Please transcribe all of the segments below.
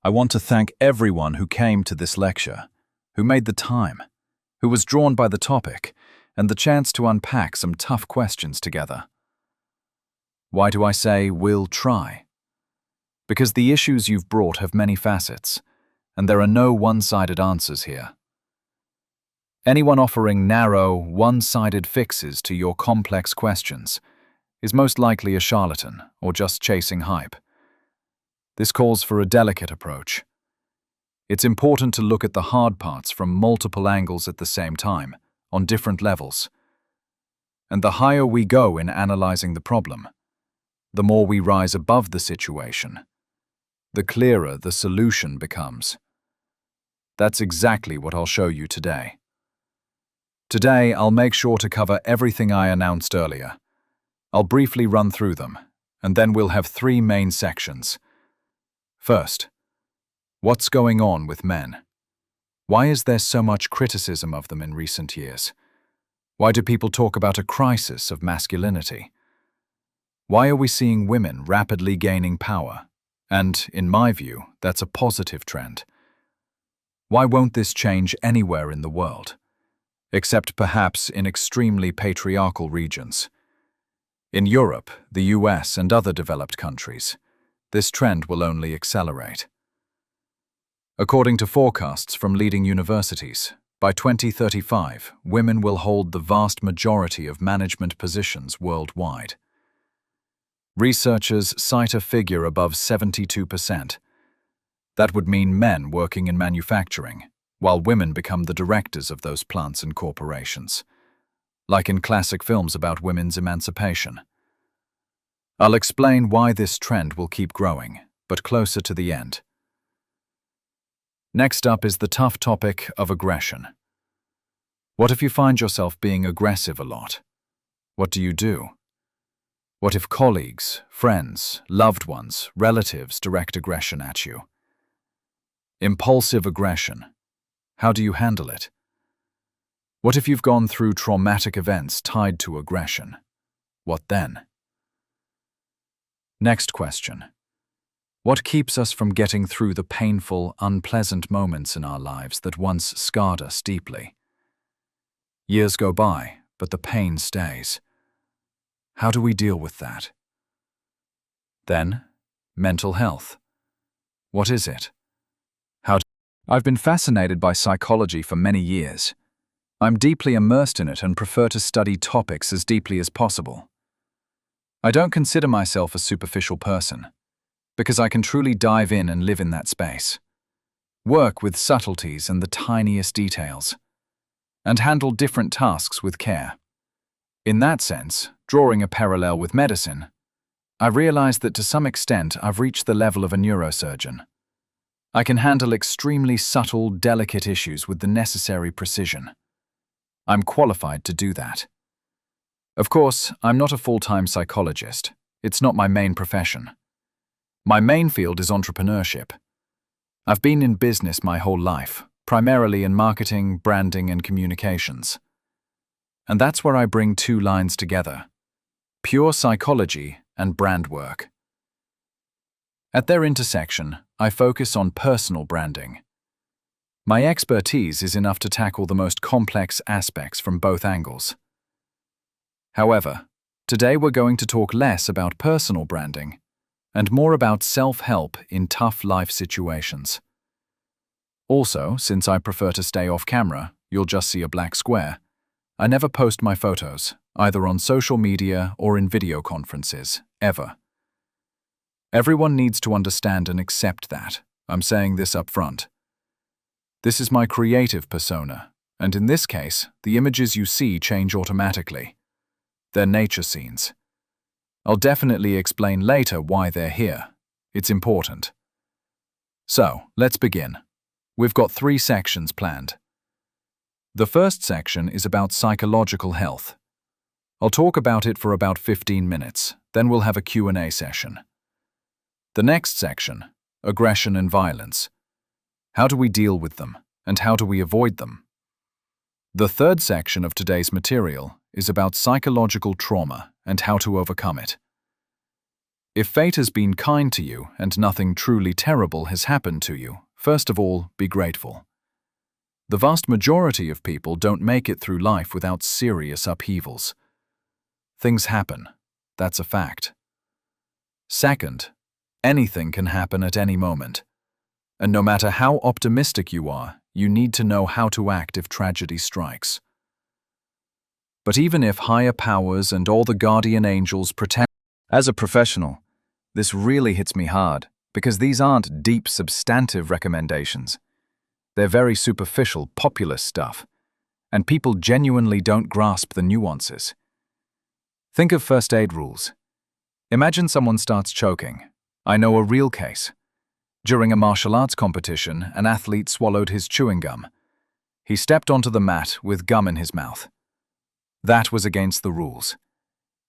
I want to thank everyone who came to this lecture, who made the time, who was drawn by the topic, and the chance to unpack some tough questions together. Why do I say we'll try? Because the issues you've brought have many facets, and there are no one-sided answers here. Anyone offering narrow, one-sided fixes to your complex questions is most likely a charlatan or just chasing hype. This calls for a delicate approach. It's important to look at the hard parts from multiple angles at the same time, on different levels. And the higher we go in analyzing the problem, the more we rise above the situation, the clearer the solution becomes. That's exactly what I'll show you today. Today, I'll make sure to cover everything I announced earlier. I'll briefly run through them, and then we'll have 3 main sections. First, what's going on with men? Why is there so much criticism of them in recent years? Why do people talk about a crisis of masculinity? Why are we seeing women rapidly gaining power? And, in my view, that's a positive trend. Why won't this change anywhere in the world? Except perhaps in extremely patriarchal regions. In Europe, the US, and other developed countries, this trend will only accelerate. According to forecasts from leading universities, by 2035, women will hold the vast majority of management positions worldwide. Researchers cite a figure above 72%. That would mean men working in manufacturing, while women become the directors of those plants and corporations, like in classic films about women's emancipation. I'll explain why this trend will keep growing, but closer to the end. Next up is the tough topic of aggression. What if you find yourself being aggressive a lot? What do you do? What if colleagues, friends, loved ones, relatives direct aggression at you? Impulsive aggression. How do you handle it? What if you've gone through traumatic events tied to aggression? What then? Next question. What keeps us from getting through the painful, unpleasant moments in our lives that once scarred us deeply? Years go by, but the pain stays. How do we deal with that? Then, mental health. What is it? I've been fascinated by psychology for many years. I'm deeply immersed in it and prefer to study topics as deeply as possible. I don't consider myself a superficial person, because I can truly dive in and live in that space, work with subtleties and the tiniest details, and handle different tasks with care. In that sense, drawing a parallel with medicine, I realized that to some extent I've reached the level of a neurosurgeon. I can handle extremely subtle, delicate issues with the necessary precision. I'm qualified to do that. Of course, I'm not a full-time psychologist. It's not my main profession. My main field is entrepreneurship. I've been in business my whole life, primarily in marketing, branding, and communications. And that's where I bring 2 lines together: pure psychology and brand work. At their intersection, I focus on personal branding. My expertise is enough to tackle the most complex aspects from both angles. However, today we're going to talk less about personal branding and more about self-help in tough life situations. Also, since I prefer to stay off camera, you'll just see a black square. I never post my photos, either on social media or in video conferences, ever. Everyone needs to understand and accept that. I'm saying this up front. This is my creative persona, and in this case, the images you see change automatically. They're nature scenes. I'll definitely explain later why they're here. It's important. So, let's begin. We've got 3 sections planned. The first section is about psychological health. I'll talk about it for about 15 minutes, then we'll have a Q&A session. The next section, aggression and violence. How do we deal with them, and how do we avoid them? The third section of today's material is about psychological trauma and how to overcome it. If fate has been kind to you and nothing truly terrible has happened to you, first of all, be grateful. The vast majority of people don't make it through life without serious upheavals. Things happen. That's a fact. Second, anything can happen at any moment. And no matter how optimistic you are, you need to know how to act if tragedy strikes. But even if higher powers and all the guardian angels protect... As a professional, this really hits me hard, because these aren't deep, substantive recommendations. They're very superficial, populist stuff, and people genuinely don't grasp the nuances. Think of first aid rules. Imagine someone starts choking. I know a real case. During a martial arts competition, an athlete swallowed his chewing gum. He stepped onto the mat with gum in his mouth. That was against the rules.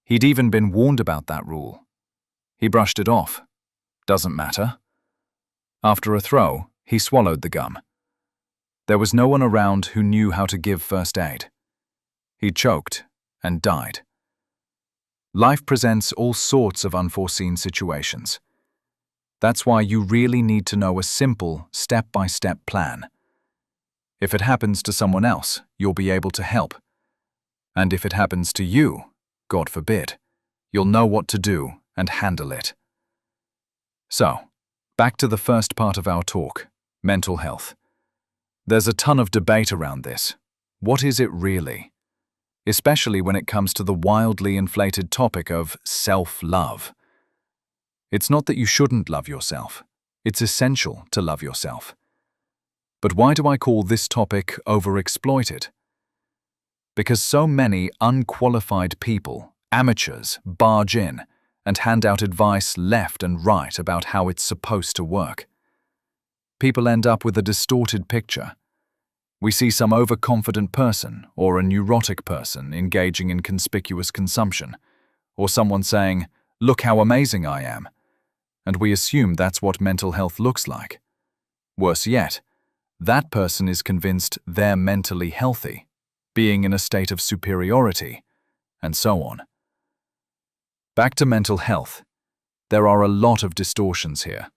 He'd even been warned about that rule. He brushed it off. Doesn't matter. After a throw, he swallowed the gum. There was no one around who knew how to give first aid. He choked and died. Life presents all sorts of unforeseen situations. That's why you really need to know a simple, step-by-step plan. If it happens to someone else, you'll be able to help. And if it happens to you, God forbid, you'll know what to do and handle it. So, back to the first part of our talk, mental health. There's a ton of debate around this. What is it really? Especially when it comes to the wildly inflated topic of self-love. It's not that you shouldn't love yourself. It's essential to love yourself. But why do I call this topic overexploited? Because so many unqualified people, amateurs, barge in and hand out advice left and right about how it's supposed to work. People end up with a distorted picture. We see some overconfident person or a neurotic person engaging in conspicuous consumption, or someone saying, "Look how amazing I am," and we assume that's what mental health looks like. Worse yet, that person is convinced they're mentally healthy, being in a state of superiority, and so on. Back to mental health. There are a lot of distortions here.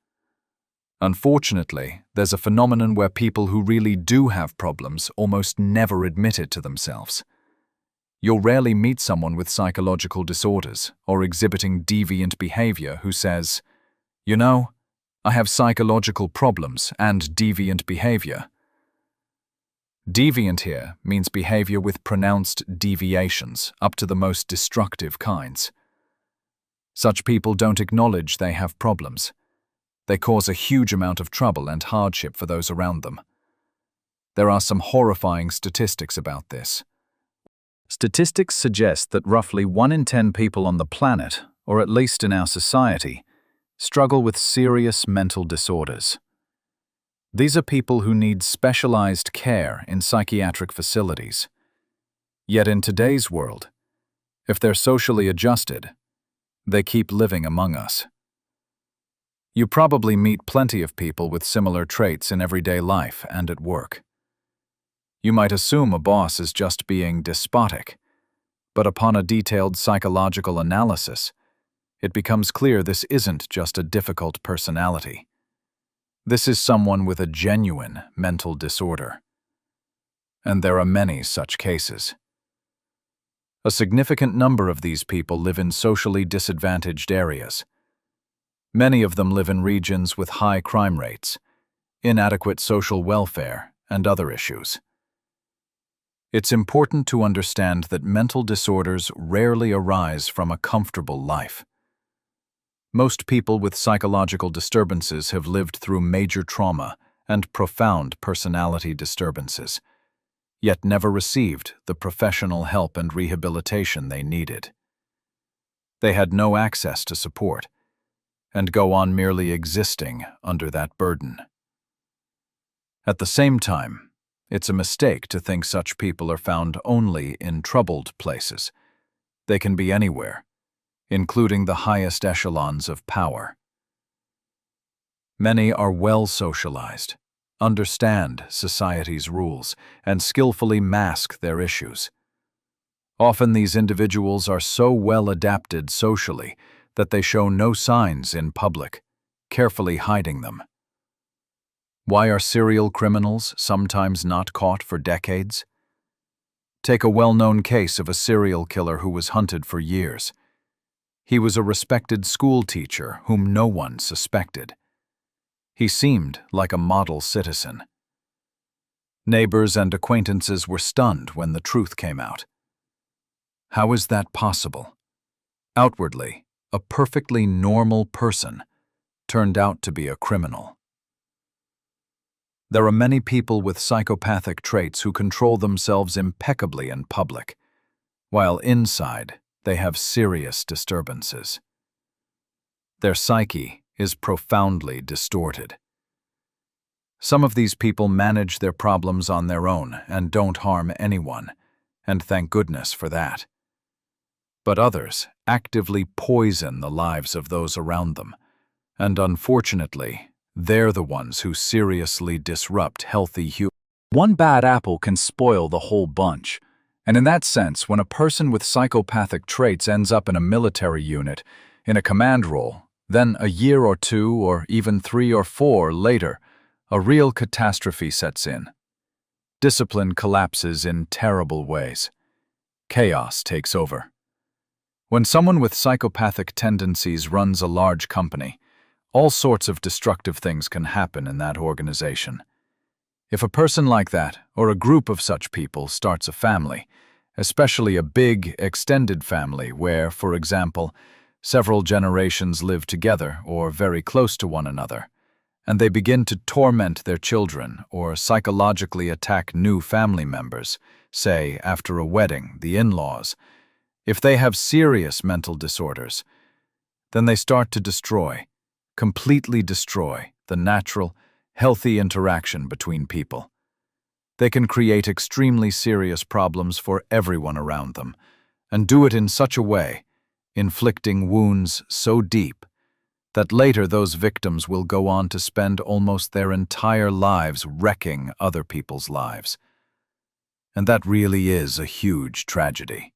Unfortunately, there's a phenomenon where people who really do have problems almost never admit it to themselves. You'll rarely meet someone with psychological disorders or exhibiting deviant behavior who says, "You know, I have psychological problems and deviant behavior." Deviant here means behavior with pronounced deviations, up to the most destructive kinds. Such people don't acknowledge they have problems. They cause a huge amount of trouble and hardship for those around them. There are some horrifying statistics about this. Statistics suggest that roughly 1 in 10 people on the planet, or at least in our society, struggle with serious mental disorders. These are people who need specialized care in psychiatric facilities. Yet in today's world, if they're socially adjusted, they keep living among us. You probably meet plenty of people with similar traits in everyday life and at work. You might assume a boss is just being despotic, but upon a detailed psychological analysis, it becomes clear this isn't just a difficult personality. This is someone with a genuine mental disorder. And there are many such cases. A significant number of these people live in socially disadvantaged areas. Many of them live in regions with high crime rates, inadequate social welfare, and other issues. It's important to understand that mental disorders rarely arise from a comfortable life. Most people with psychological disturbances have lived through major trauma and profound personality disturbances, yet never received the professional help and rehabilitation they needed. They had no access to support, and go on merely existing under that burden. At the same time, it's a mistake to think such people are found only in troubled places. They can be anywhere, including the highest echelons of power. Many are well socialized, understand society's rules, and skillfully mask their issues. Often these individuals are so well adapted socially that they show no signs in public, carefully hiding them. Why are serial criminals sometimes not caught for decades? Take a well-known case of a serial killer who was hunted for years. He was a respected school teacher whom no one suspected. He seemed like a model citizen. Neighbors and acquaintances were stunned when the truth came out. How is that possible? Outwardly, a perfectly normal person turned out to be a criminal. There are many people with psychopathic traits who control themselves impeccably in public, while inside they have serious disturbances. Their psyche is profoundly distorted. Some of these people manage their problems on their own and don't harm anyone, and thank goodness for that. But others actively poison the lives of those around them, and unfortunately, they're the ones who seriously disrupt healthy humans. One bad apple can spoil the whole bunch. And in that sense, when a person with psychopathic traits ends up in a military unit, in a command role, then a year or two, or even 3 or 4 later, a real catastrophe sets in. Discipline collapses in terrible ways. Chaos takes over. When someone with psychopathic tendencies runs a large company, all sorts of destructive things can happen in that organization. If a person like that, or a group of such people, starts a family, especially a big, extended family where, for example, several generations live together or very close to one another, and they begin to torment their children or psychologically attack new family members, say, after a wedding, the in-laws, if they have serious mental disorders, then they start to completely destroy the natural, healthy interaction between people. They can create extremely serious problems for everyone around them, and do it in such a way, inflicting wounds so deep, that later those victims will go on to spend almost their entire lives wrecking other people's lives. And that really is a huge tragedy.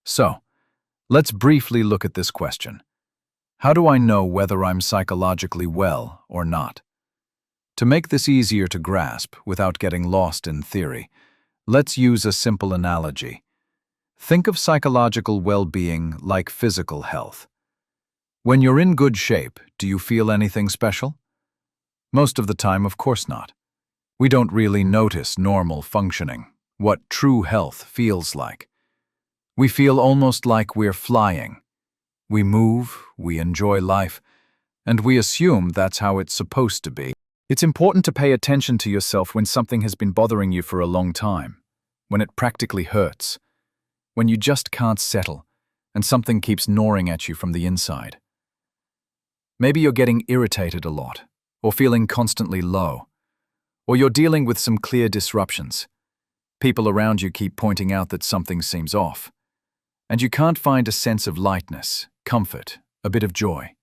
So, let's briefly look at this question. How do I know whether I'm psychologically well or not? To make this easier to grasp without getting lost in theory, let's use a simple analogy. Think of psychological well-being like physical health. When you're in good shape, do you feel anything special? Most of the time, of course not. We don't really notice normal functioning, what true health feels like. We feel almost like we're flying. We move, we enjoy life, and we assume that's how it's supposed to be. It's important to pay attention to yourself when something has been bothering you for a long time, when it practically hurts, when you just can't settle, and something keeps gnawing at you from the inside. Maybe you're getting irritated a lot, or feeling constantly low, or you're dealing with some clear disruptions. People around you keep pointing out that something seems off, and you can't find a sense of lightness, comfort, a bit of joy.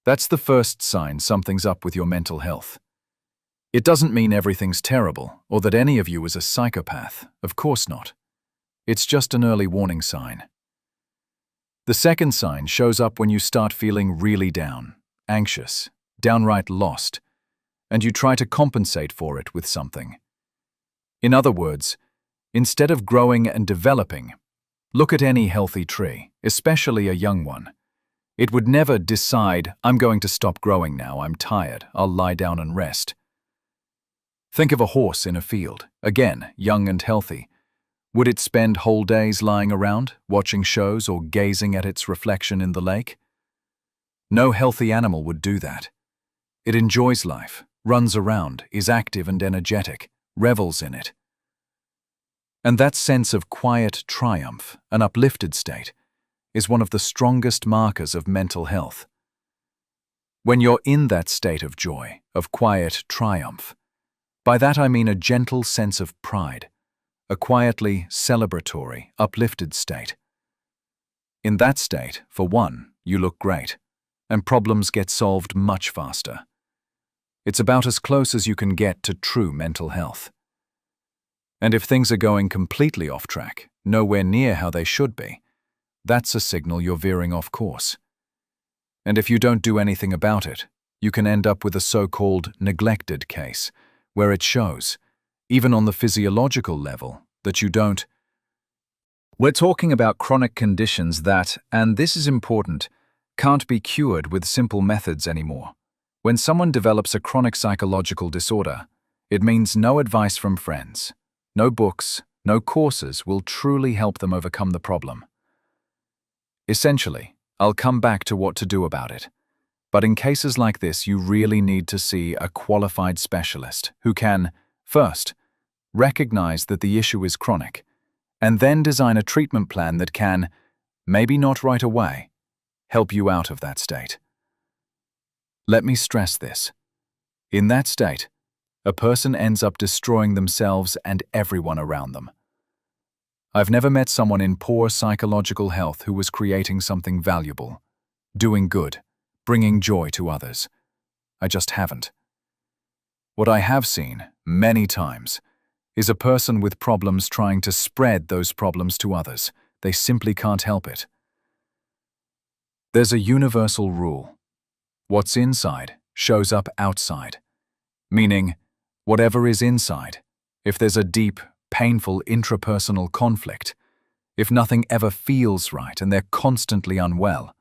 That's the first sign something's up with your mental health. It doesn't mean everything's terrible or that any of you is a psychopath, of course not. It's just an early warning sign. The second sign shows up when you start feeling really down, anxious, downright lost, and you try to compensate for it with something. In other words, instead of growing and developing, look at any healthy tree, especially a young one. It would never decide, I'm going to stop growing now, I'm tired, I'll lie down and rest. Think of a horse in a field, again, young and healthy. Would it spend whole days lying around, watching shows or gazing at its reflection in the lake? No healthy animal would do that. It enjoys life, runs around, is active and energetic, revels in it. And that sense of quiet triumph, an uplifted state, is one of the strongest markers of mental health. When you're in that state of joy, of quiet triumph, by that I mean a gentle sense of pride, a quietly celebratory, uplifted state. In that state, for one, you look great, and problems get solved much faster. It's about as close as you can get to true mental health. And if things are going completely off track, nowhere near how they should be, that's a signal you're veering off course. And if you don't do anything about it, you can end up with a so-called neglected case, where it shows, even on the physiological level, that you don't. We're talking about chronic conditions that, and this is important, can't be cured with simple methods anymore. When someone develops a chronic psychological disorder, it means no advice from friends, no books, no courses will truly help them overcome the problem. Essentially, I'll come back to what to do about it. But in cases like this, you really need to see a qualified specialist who can, first, recognize that the issue is chronic, and then design a treatment plan that can, maybe not right away, help you out of that state. Let me stress this. In that state, a person ends up destroying themselves and everyone around them. I've never met someone in poor psychological health who was creating something valuable, doing good, bringing joy to others. I just haven't. What I have seen, many times, is a person with problems trying to spread those problems to others. They simply can't help it. There's a universal rule. What's inside shows up outside. Meaning, whatever is inside, if there's a deep, painful intrapersonal conflict, if nothing ever feels right and they're constantly unwell,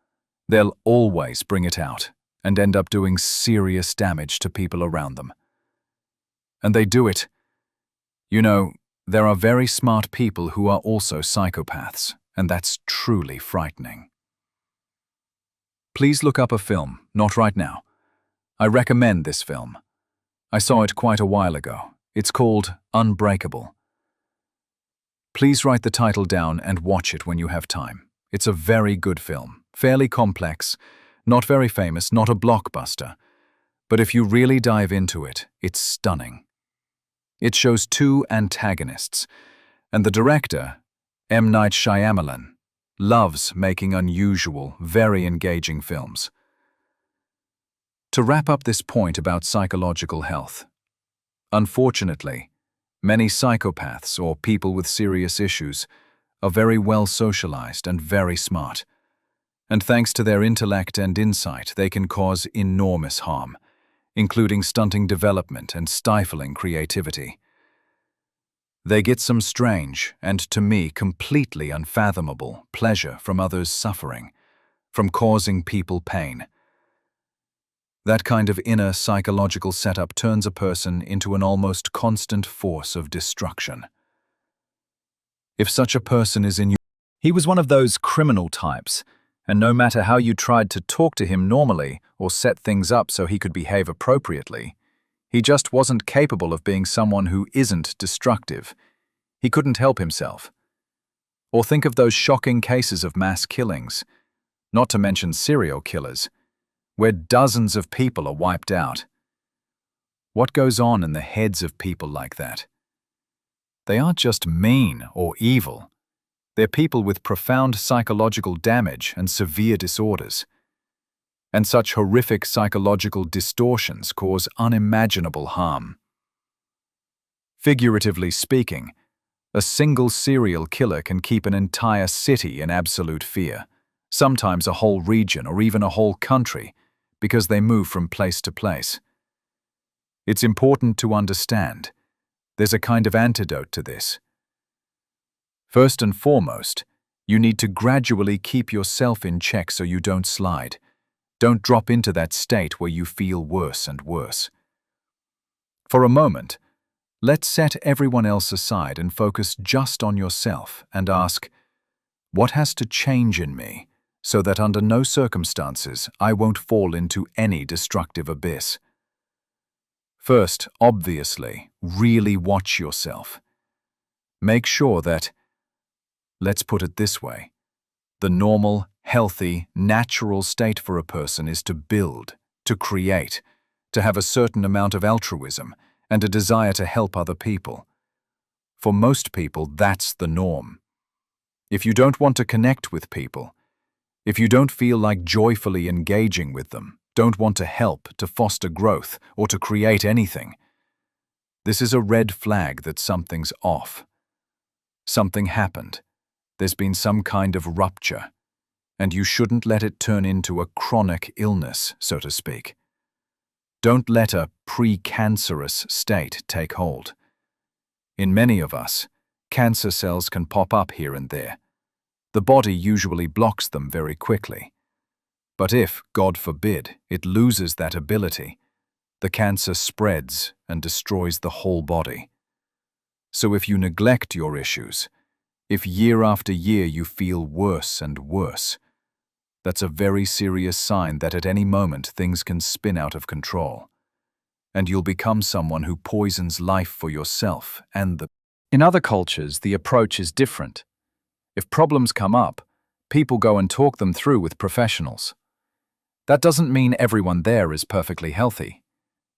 they'll always bring it out and end up doing serious damage to people around them. And they do it. You know, there are very smart people who are also psychopaths, and that's truly frightening. Please look up a film, not right now. I recommend this film. I saw it quite a while ago. It's called Unbreakable. Please write the title down and watch it when you have time. It's a very good film, fairly complex, not very famous, not a blockbuster. But if you really dive into it, it's stunning. It shows two antagonists, and the director, M. Night Shyamalan, loves making unusual, very engaging films. To wrap up this point about psychological health, unfortunately, many psychopaths or people with serious issues are very well socialized and very smart, and thanks to their intellect and insight, they can cause enormous harm, including stunting development and stifling creativity. They get some strange, and to me completely unfathomable, pleasure from others' suffering, from causing people pain. That kind of inner psychological setup turns a person into an almost constant force of destruction. If such a person is in you, he was one of those criminal types, and no matter how you tried to talk to him normally or set things up so he could behave appropriately, he just wasn't capable of being someone who isn't destructive. He couldn't help himself. Or think of those shocking cases of mass killings, not to mention serial killers, where dozens of people are wiped out. What goes on in the heads of people like that? They aren't just mean or evil. They're people with profound psychological damage and severe disorders. And such horrific psychological distortions cause unimaginable harm. Figuratively speaking, a single serial killer can keep an entire city in absolute fear, sometimes a whole region or even a whole country, because they move from place to place. It's important to understand there's a kind of antidote to this. First and foremost, you need to gradually keep yourself in check so you don't slide. Don't drop into that state where you feel worse and worse. For a moment, let's set everyone else aside and focus just on yourself and ask, what has to change in me so that under no circumstances I won't fall into any destructive abyss? First, obviously, really watch yourself. Make sure that, let's put it this way, the normal, healthy, natural state for a person is to build, to create, to have a certain amount of altruism and a desire to help other people. For most people, that's the norm. If you don't want to connect with people, if you don't feel like joyfully engaging with them, don't want to help, to foster growth, or to create anything, this is a red flag that something's off. Something happened, There's been some kind of rupture, and you shouldn't let it turn into a chronic illness, so to speak. Don't let a precancerous state take hold. In many of us, cancer cells can pop up here and there. The body usually blocks them very quickly. But if, God forbid, it loses that ability, the cancer spreads and destroys the whole body. So if you neglect your issues, if year after year you feel worse and worse, that's a very serious sign that at any moment things can spin out of control, and you'll become someone who poisons life for yourself and the... In other cultures, the approach is different. If problems come up, people go and talk them through with professionals. That doesn't mean everyone there is perfectly healthy,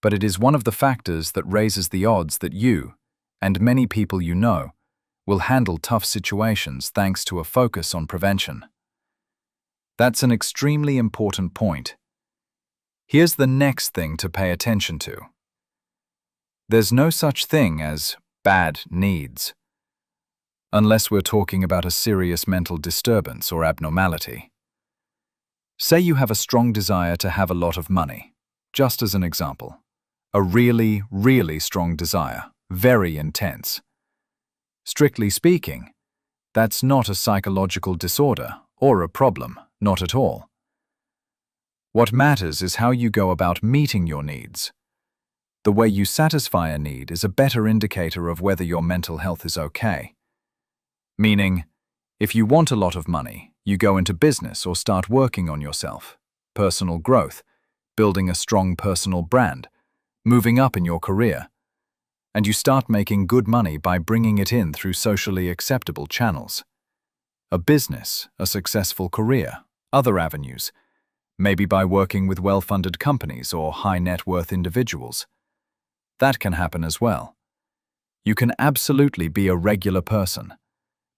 but it is one of the factors that raises the odds that you, and many people you know, will handle tough situations thanks to a focus on prevention. That's an extremely important point. Here's the next thing to pay attention to. There's no such thing as bad needs, unless we're talking about a serious mental disturbance or abnormality. Say you have a strong desire to have a lot of money, just as an example. A really, really strong desire, very intense. Strictly speaking, that's not a psychological disorder or a problem, not at all. What matters is how you go about meeting your needs. The way you satisfy a need is a better indicator of whether your mental health is okay. Meaning, if you want a lot of money, you go into business or start working on yourself, personal growth, building a strong personal brand, moving up in your career, and you start making good money by bringing it in through socially acceptable channels. A business, a successful career, other avenues, maybe by working with well-funded companies or high-net-worth individuals. That can happen as well. You can absolutely be a regular person,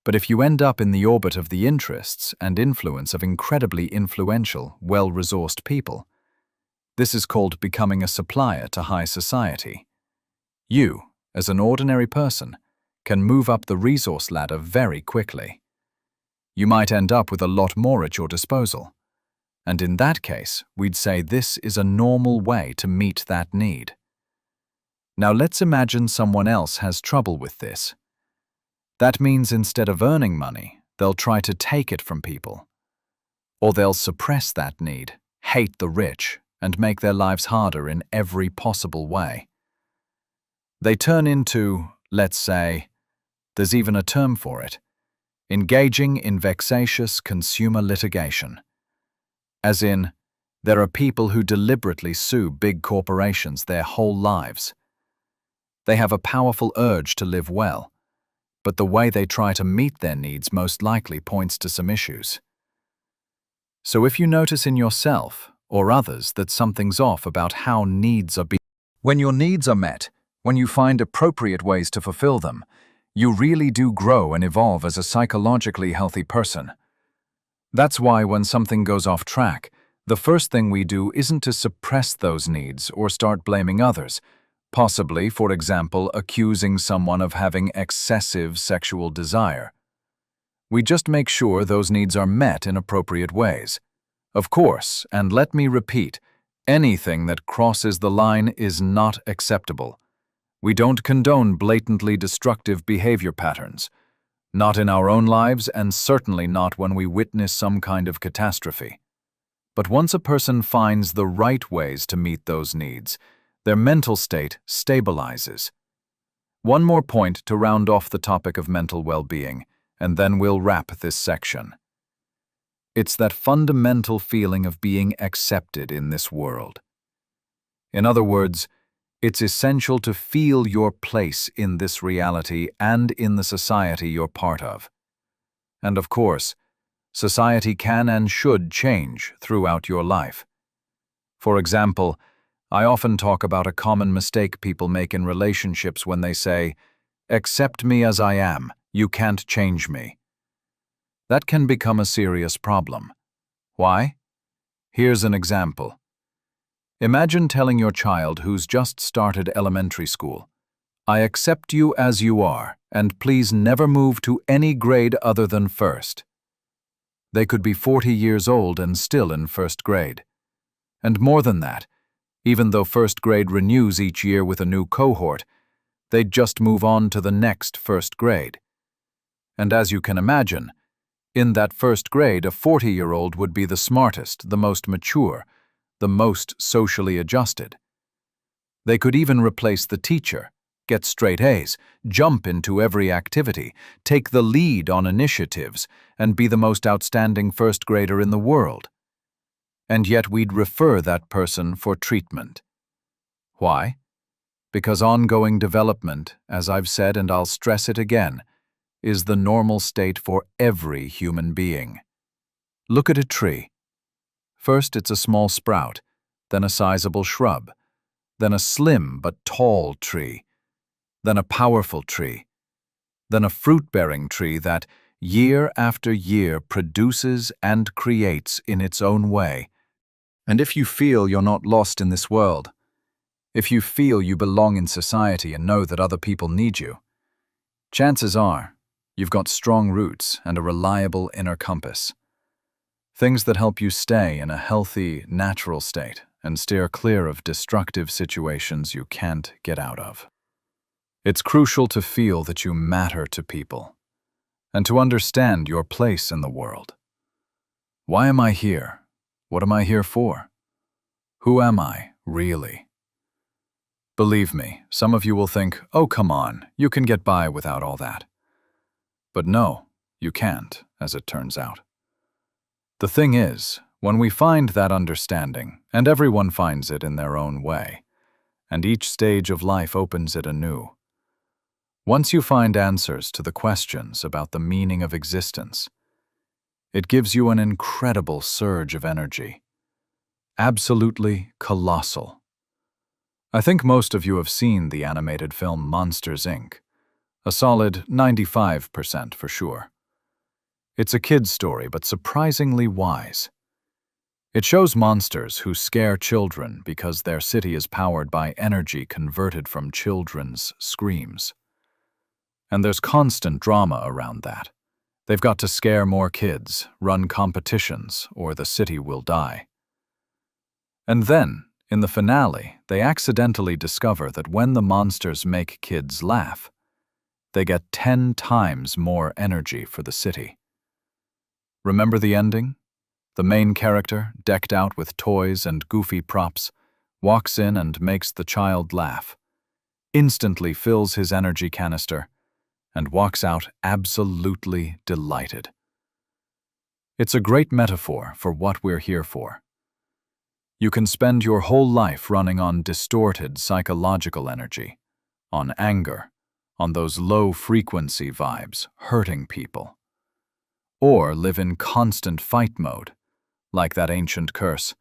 but if you end up in the orbit of the interests and influence of incredibly influential, well-resourced people, this is called becoming a supplier to high society. You, as an ordinary person, can move up the resource ladder very quickly. You might end up with a lot more at your disposal, and in that case, we'd say this is a normal way to meet that need. Now let's imagine someone else has trouble with this. That means instead of earning money, they'll try to take it from people. Or they'll suppress that need, hate the rich, and make their lives harder in every possible way. They turn into, let's say, there's even a term for it, engaging in vexatious consumer litigation. As in, there are people who deliberately sue big corporations their whole lives. They have a powerful urge to live well, but the way they try to meet their needs most likely points to some issues. So if you notice in yourself or others that something's off about how needs are being... When your needs are met, when you find appropriate ways to fulfill them, you really do grow and evolve as a psychologically healthy person. That's why when something goes off track, the first thing we do isn't to suppress those needs or start blaming others, possibly, for example, accusing someone of having excessive sexual desire. We just make sure those needs are met in appropriate ways. Of course, and let me repeat, anything that crosses the line is not acceptable. We don't condone blatantly destructive behavior patterns, not in our own lives and certainly not when we witness some kind of catastrophe. But once a person finds the right ways to meet those needs, their mental state stabilizes. One more point to round off the topic of mental well-being, and then we'll wrap this section. It's that fundamental feeling of being accepted in this world. In other words, it's essential to feel your place in this reality and in the society you're part of. And of course, society can and should change throughout your life. For example, I often talk about a common mistake people make in relationships when they say, "Accept me as I am, you can't change me." That can become a serious problem. Why? Here's an example. Imagine telling your child who's just started elementary school, "I accept you as you are, and please never move to any grade other than first. They could be 40 years old and still in first grade. And more than that, even though first grade renews each year with a new cohort, they'd just move on to the next first grade. And as you can imagine, in that first grade, a 40-year-old would be the smartest, the most mature, the most socially adjusted. They could even replace the teacher, get straight A's, jump into every activity, take the lead on initiatives, and be the most outstanding first grader in the world. And yet we'd refer that person for treatment. Why? Because ongoing development, as I've said and I'll stress it again, is the normal state for every human being. Look at a tree. First it's a small sprout, then a sizable shrub, then a slim but tall tree, then a powerful tree, then a fruit-bearing tree that, year after year, produces and creates in its own way. And if you feel you're not lost in this world, if you feel you belong in society and know that other people need you, chances are you've got strong roots and a reliable inner compass. Things that help you stay in a healthy, natural state and steer clear of destructive situations you can't get out of. It's crucial to feel that you matter to people and to understand your place in the world. Why am I here? What am I here for? Who am I, really? Believe me, some of you will think, oh, come on, you can get by without all that. But no, you can't, as it turns out. The thing is, when we find that understanding, and everyone finds it in their own way, and each stage of life opens it anew, once you find answers to the questions about the meaning of existence, it gives you an incredible surge of energy. Absolutely colossal. I think most of you have seen the animated film Monsters, Inc. A solid 95% for sure. It's a kid's story, but surprisingly wise. It shows monsters who scare children because their city is powered by energy converted from children's screams. And there's constant drama around that. They've got to scare more kids, run competitions, or the city will die. And then, in the finale, they accidentally discover that when the monsters make kids laugh, they get 10 times more energy for the city. Remember the ending? The main character, decked out with toys and goofy props, walks in and makes the child laugh, instantly fills his energy canister, and walks out absolutely delighted. It's a great metaphor for what we're here for. You can spend your whole life running on distorted psychological energy, on anger, on those low-frequency vibes, hurting people. Or live in constant fight mode, like that ancient curse,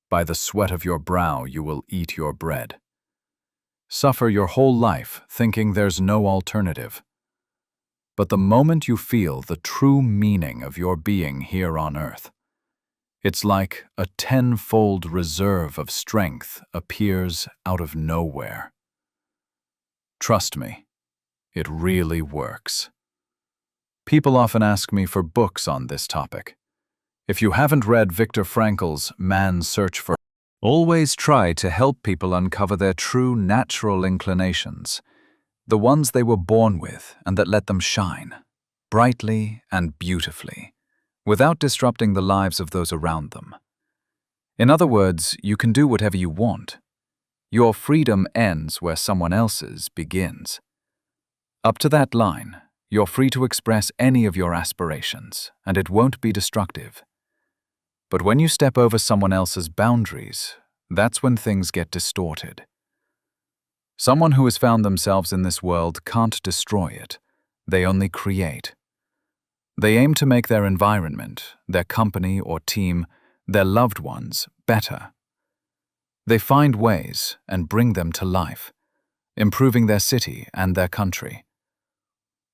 by the sweat of your brow you will eat your bread. Suffer your whole life thinking there's no alternative. But the moment you feel the true meaning of your being here on earth, it's like a 10-fold reserve of strength appears out of nowhere. Trust me, it really works. People often ask me for books on this topic. If you haven't read Viktor Frankl's Man's Search for, always try to help people uncover their true natural inclinations, the ones they were born with and that let them shine, brightly and beautifully, without disrupting the lives of those around them. In other words, you can do whatever you want. Your freedom ends where someone else's begins. Up to that line, you're free to express any of your aspirations, and it won't be destructive. But when you step over someone else's boundaries, that's when things get distorted. Someone who has found themselves in this world can't destroy it. They only create. They aim to make their environment, their company or team, their loved ones, better. They find ways and bring them to life, improving their city and their country.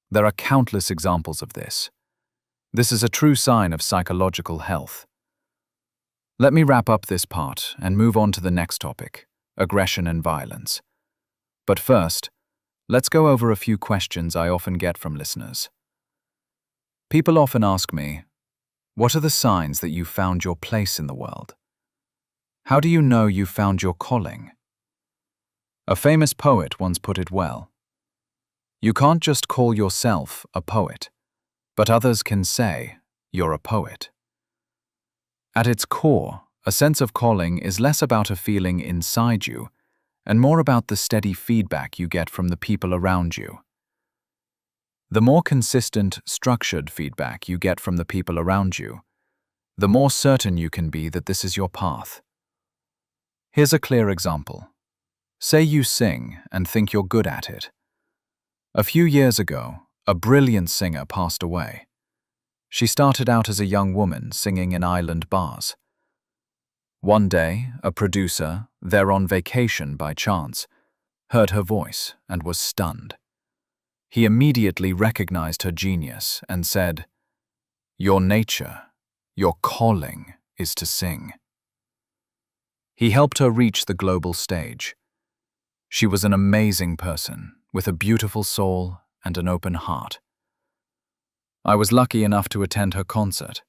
There are countless examples of this. This is a true sign of psychological health. Let me wrap up this part and move on to the next topic, aggression and violence. But first, Let's go over a few questions I often get from listeners. People often ask me, what are the signs that you found your place in the world? How do you know you found your calling? A famous poet once put it well. You can't just call yourself a poet, but others can say you're a poet. At its core, a sense of calling is less about a feeling inside you and more about the steady feedback you get from the people around you. The more consistent, structured feedback you get from the people around you, the more certain you can be that this is your path. Here's a clear example. Say you sing and think you're good at it. A few years ago, a brilliant singer passed away. She started out as a young woman singing in island bars. One day, a producer, there on vacation by chance, heard her voice and was stunned. He immediately recognized her genius and said, "Your nature, your calling is to sing." He helped her reach the global stage. She was an amazing person with a beautiful soul and an open heart. I was lucky enough to attend her concert.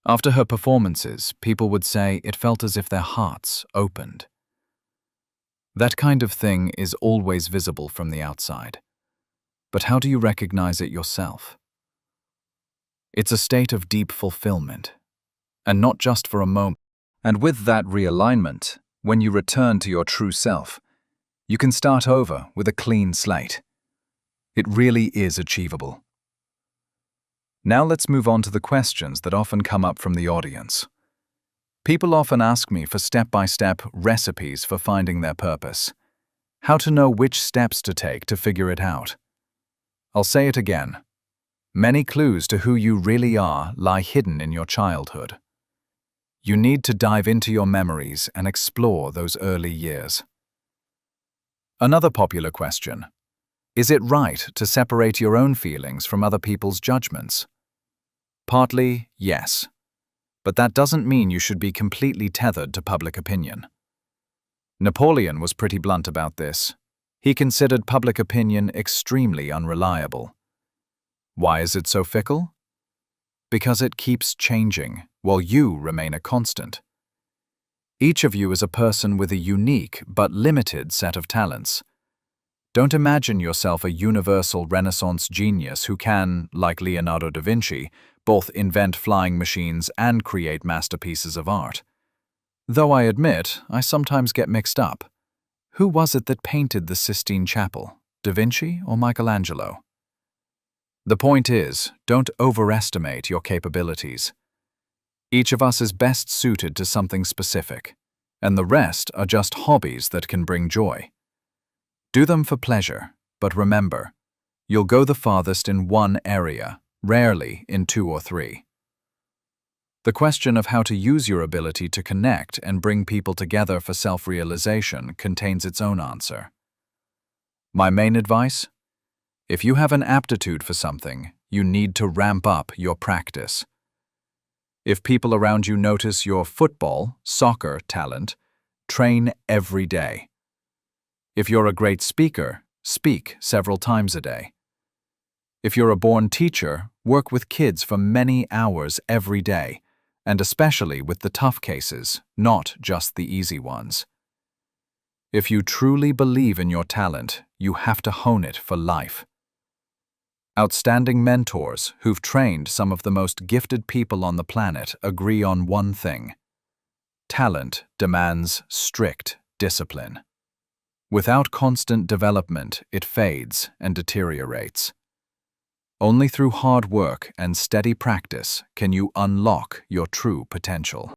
After her performances, people would say it felt as if their hearts opened. That kind of thing is always visible from the outside. But how do you recognize it yourself? It's a state of deep fulfillment, and not just for a moment. And with that realignment, when you return to your true self, you can start over with a clean slate. It really is achievable. Now let's move on to the questions that often come up from the audience. People often ask me for step-by-step recipes for finding their purpose. How to know which steps to take to figure it out. I'll say it again. Many clues to who you really are lie hidden in your childhood. You need to dive into your memories and explore those early years. Another popular question. Is it right to separate your own feelings from other people's judgments? Partly, yes. But that doesn't mean you should be completely tethered to public opinion. Napoleon was pretty blunt about this. He considered public opinion extremely unreliable. Why is it so fickle? Because it keeps changing, while you remain a constant. Each of you is a person with a unique but limited set of talents. Don't imagine yourself a universal Renaissance genius who can, like Leonardo da Vinci, both invent flying machines and create masterpieces of art. Though I admit, I sometimes get mixed up. Who was it that painted the Sistine Chapel, Da Vinci or Michelangelo? The point is, don't overestimate your capabilities. Each of us is best suited to something specific, and the rest are just hobbies that can bring joy. Do them for pleasure, but remember, you'll go the farthest in one area, rarely in 2 or 3. The question of how to use your ability to connect and bring people together for self-realization contains its own answer. My main advice? If you have an aptitude for something, you need to ramp up your practice. If people around you notice your football, soccer talent, train every day. If you're a great speaker, speak several times a day. If you're a born teacher, work with kids for many hours every day, and especially with the tough cases, not just the easy ones. If you truly believe in your talent, you have to hone it for life. Outstanding mentors who've trained some of the most gifted people on the planet agree on one thing. Talent demands strict discipline. Without constant development, it fades and deteriorates. Only through hard work and steady practice can you unlock your true potential.